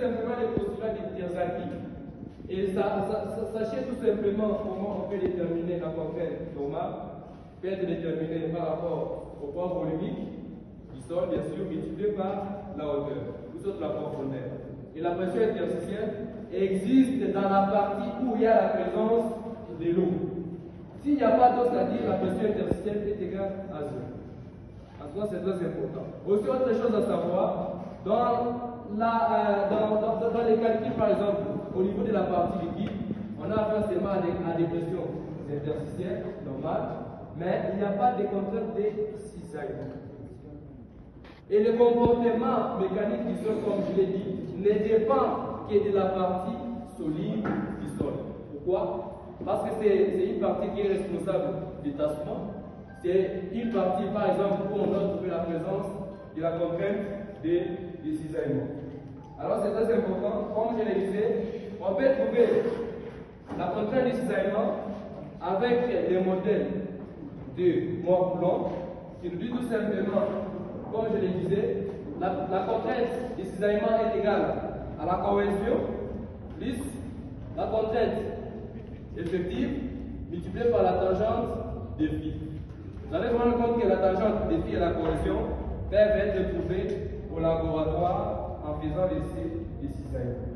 simplement les postulats de Terzaki. Et sachez tout simplement comment on peut déterminer la contrainte normale, peut être déterminée par rapport au poids volumique du sol, bien sûr, multiplié par la hauteur, ou soit la profondeur. Et la pression interstitielle existe dans la partie où il y a la présence de l'eau. S'il n'y a pas d'eau, c'est-à-dire la pression interstitielle est égale à 0. En tout cas, c'est très important. Aussi, autre chose à savoir, dans les calculs, par exemple, au niveau de la partie liquide, on a affaire seulement à des pressions interstitielles normales, mais il n'y a pas de contrainte de cisaillement. Et le comportement mécanique du sol, comme je l'ai dit, ne dépend que de la partie solide du sol. Pourquoi? Parce que c'est une partie qui est responsable du tassement. C'est une partie, par exemple, où on doit trouver la présence de la contrainte de cisaillement. Alors c'est très important, comme je le disais, on peut trouver la contrainte de cisaillement avec des modèles de Moore-Coulomb qui nous dit tout simplement, comme je le disais, la contrainte de cisaillement est égale à la cohésion plus la contrainte effective multipliée par la tangente de phi. Vous allez vous rendre compte que la tangente de phi et la cohésion peuvent être trouvées au laboratoire en faisant l'essai de cisaillement.